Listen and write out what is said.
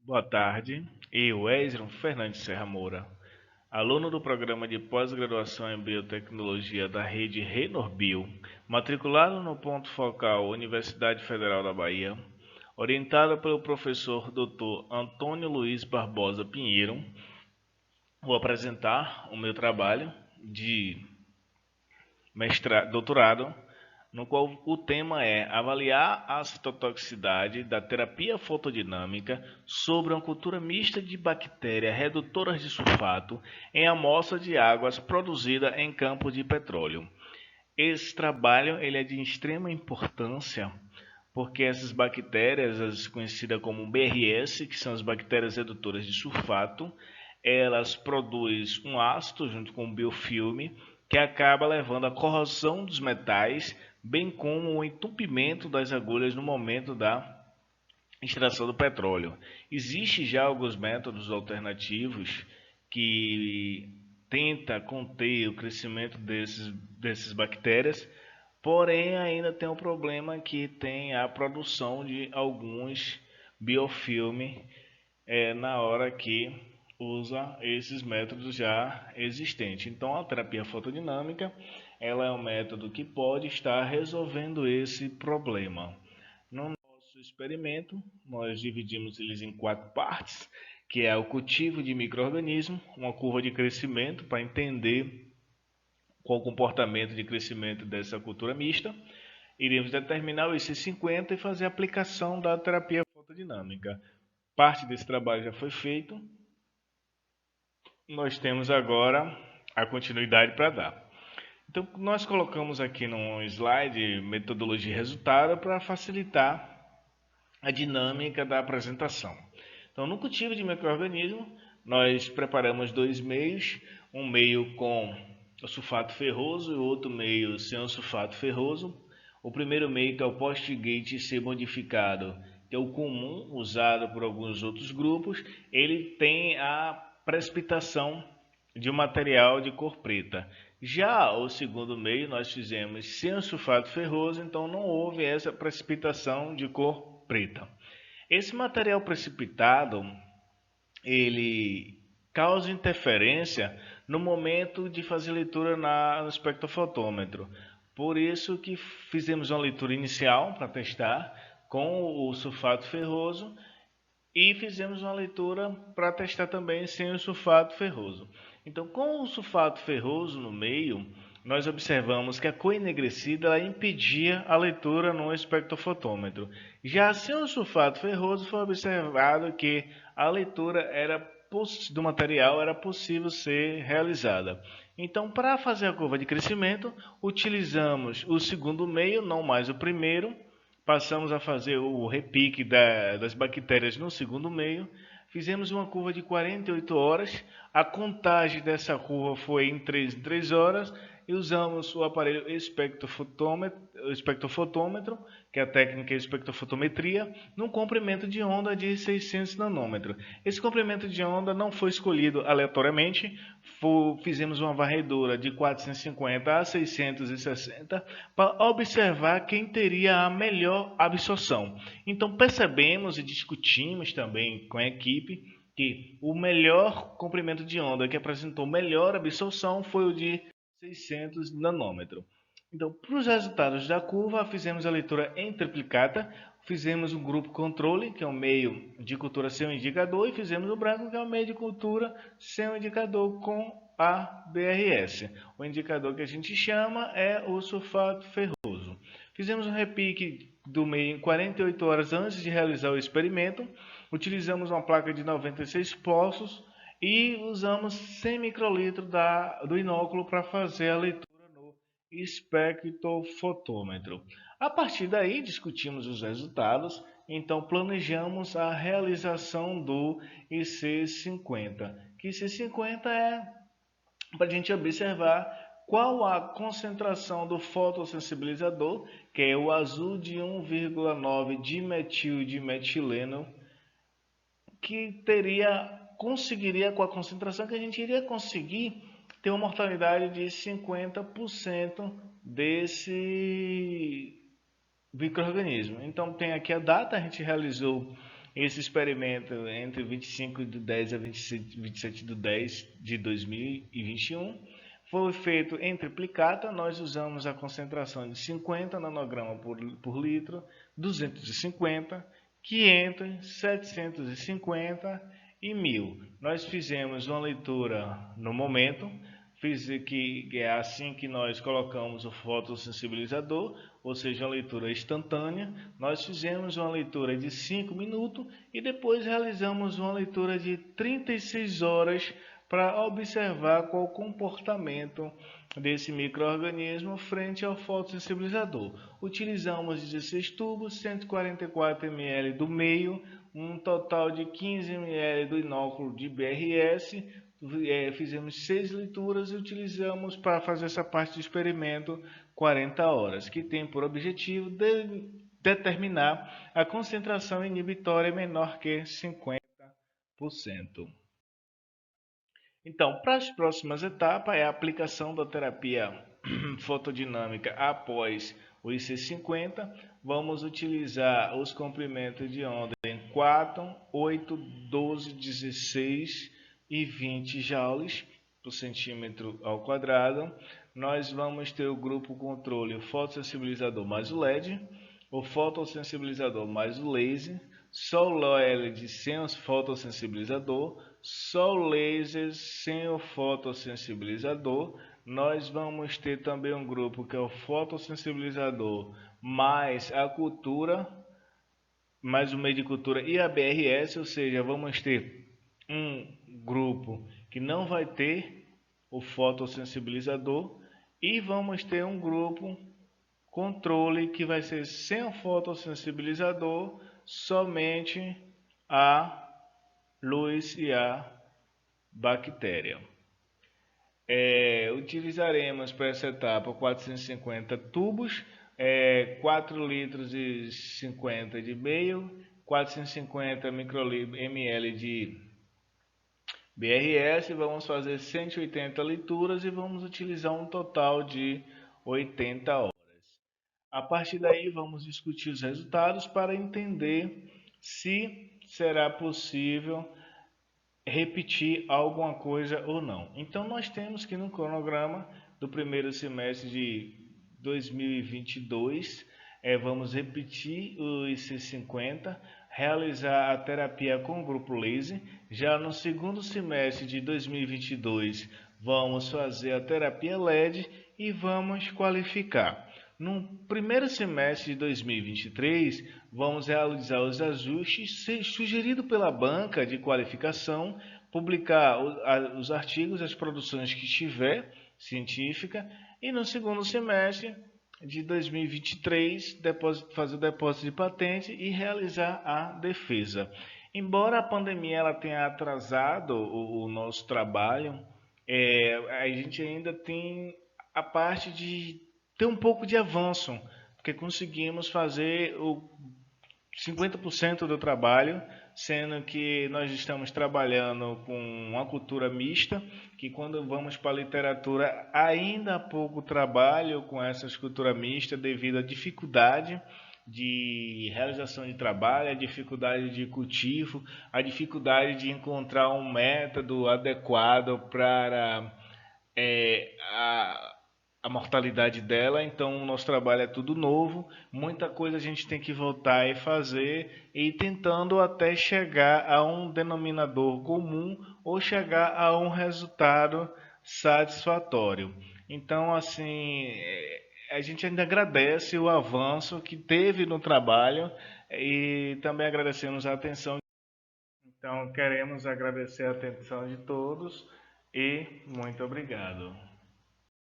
Boa tarde, eu, Esdron Fernandes Serra Moura, aluno do programa de pós-graduação em biotecnologia da rede Renorbio, matriculado no ponto focal Universidade Federal da Bahia, orientado pelo professor Dr. Antônio Luiz Barbosa Pinheiro, vou apresentar o meu trabalho de doutorado, no qual o tema é avaliar a citotoxicidade da terapia fotodinâmica sobre uma cultura mista de bactérias redutoras de sulfato em amostra de águas produzida em campos de petróleo. Esse trabalho ele é de extrema importância porque essas bactérias, as conhecidas como BRS, que são as bactérias redutoras de sulfato, elas produzem um ácido junto com o biofilme que acaba levando à corrosão dos metais, bem como o entupimento das agulhas no momento da extração do petróleo. Existem já alguns métodos alternativos que tenta conter o crescimento dessas bactérias, porém ainda tem um problema que tem a produção de alguns biofilmes na hora que usa esses métodos já existentes. Então a terapia fotodinâmica ela é um método que pode estar resolvendo esse problema. No nosso experimento, nós dividimos eles em 4 partes, que é o cultivo de micro-organismos, uma curva de crescimento para entender qual o comportamento de crescimento dessa cultura mista. Iremos determinar o IC50 e fazer a aplicação da terapia fotodinâmica. Parte desse trabalho já foi feito. Nós temos agora a continuidade para dar. Então, nós colocamos aqui no slide metodologia e resultado para facilitar a dinâmica da apresentação. Então, no cultivo de micro-organismo, nós preparamos 2 meios, um meio com o sulfato ferroso e o outro meio sem o sulfato ferroso. O primeiro meio, que é o post-gate C modificado, que é o comum usado por alguns outros grupos, ele tem a precipitação de um material de cor preta. Já o segundo meio nós fizemos sem o sulfato ferroso, então não houve essa precipitação de cor preta. Esse material precipitado, ele causa interferência no momento de fazer leitura no espectrofotômetro. Por isso que fizemos uma leitura inicial para testar com o sulfato ferroso e fizemos uma leitura para testar também sem o sulfato ferroso. Então, com o sulfato ferroso no meio, nós observamos que a cor enegrecida impedia a leitura no espectrofotômetro. Já sem o sulfato ferroso, foi observado que a leitura do material era possível ser realizada. Então, para fazer a curva de crescimento, utilizamos o segundo meio, não mais o primeiro. Passamos a fazer o repique das bactérias no segundo meio. Fizemos uma curva de 48 horas. A contagem dessa curva foi em 3 horas. E usamos o aparelho espectrofotômetro, que é a técnica de espectrofotometria, num comprimento de onda de 600 nanômetros. Esse comprimento de onda não foi escolhido aleatoriamente. Fizemos uma varredura de 450 a 660 para observar quem teria a melhor absorção. Então percebemos e discutimos também com a equipe que o melhor comprimento de onda que apresentou melhor absorção foi o de 600 nanômetros. Então, para os resultados da curva, fizemos a leitura em triplicata, fizemos um grupo controle, que é um meio de cultura sem o indicador, e fizemos o branco, que é um meio de cultura sem o indicador com a BRS. O indicador que a gente chama é o sulfato ferroso. Fizemos um repique do meio em 48 horas antes de realizar o experimento. Utilizamos uma placa de 96 poços e usamos 100 microlitros do inóculo para fazer a leitura no espectrofotômetro. A partir daí, discutimos os resultados, então planejamos a realização do IC50, que IC50 é para a gente observar qual a concentração do fotossensibilizador, que é o azul de 1,9 dimetil-dimetileno, que conseguiria, com a concentração que a gente iria conseguir, ter uma mortalidade de 50% desse micro-organismo. Então tem aqui a data, a gente realizou Esse experimento entre 25 de 10 a 27 de 10 de 2021 foi feito em triplicata. Nós usamos a concentração de 50 nanogramas por litro, 250, 500, 750 e 1000. Nós fizemos uma leitura no momento, que é assim que nós colocamos o fotossensibilizador, ou seja, uma leitura instantânea. Nós fizemos uma leitura de 5 minutos e depois realizamos uma leitura de 36 horas para observar qual o comportamento desse micro-organismo frente ao fotossensibilizador. Utilizamos 16 tubos, 144 ml do meio, um total de 15 ml do inóculo de BRS. Fizemos 6 leituras e utilizamos para fazer essa parte do experimento 40 horas, que tem por objetivo determinar a concentração inibitória menor que 50%. Então, para as próximas etapas, é a aplicação da terapia fotodinâmica após o IC50. Vamos utilizar os comprimentos de onda em 4, 8, 12, 16 e 20 joules por centímetro ao quadrado. Nós vamos ter o grupo controle, o fotossensibilizador mais o LED, o fotossensibilizador mais o laser, só o LED sem o fotossensibilizador, só o laser sem o fotossensibilizador. Nós vamos ter também um grupo que é o fotossensibilizador mais a cultura, mais o meio de cultura e a BRS, ou seja, vamos ter um grupo que não vai ter o fotossensibilizador e vamos ter um grupo controle que vai ser sem o fotossensibilizador, somente a luz e a bactéria. Utilizaremos para essa etapa 450 tubos, 4 litros e 50 de meio, 450 ml de BRS, vamos fazer 180 leituras e vamos utilizar um total de 80 horas. A partir daí, vamos discutir os resultados para entender se será possível repetir alguma coisa ou não. Então, nós temos que no cronograma do primeiro semestre de 2022, vamos repetir o IC50, realizar a terapia com o grupo laser. Já no segundo semestre de 2022, vamos fazer a terapia LED e vamos qualificar. No primeiro semestre de 2023, vamos realizar os ajustes sugeridos pela banca de qualificação, publicar os artigos, as produções que tiver científica, e no segundo semestre de 2023, fazer o depósito de patente e realizar a defesa. Embora a pandemia ela tenha atrasado o nosso trabalho, a gente ainda tem a parte de ter um pouco de avanço, porque conseguimos fazer o 50% do trabalho, sendo que nós estamos trabalhando com uma cultura mista, que quando vamos para a literatura ainda há pouco trabalho com essa cultura mista devido à dificuldade de realização de trabalho, a dificuldade de cultivo, a dificuldade de encontrar um método adequado para a mortalidade dela. Então o nosso trabalho é tudo novo, muita coisa a gente tem que voltar e fazer e tentando até chegar a um denominador comum ou chegar a um resultado satisfatório. Então assim, a gente ainda agradece o avanço que teve no trabalho e também agradecemos a atenção. Então queremos agradecer a atenção de todos e muito obrigado.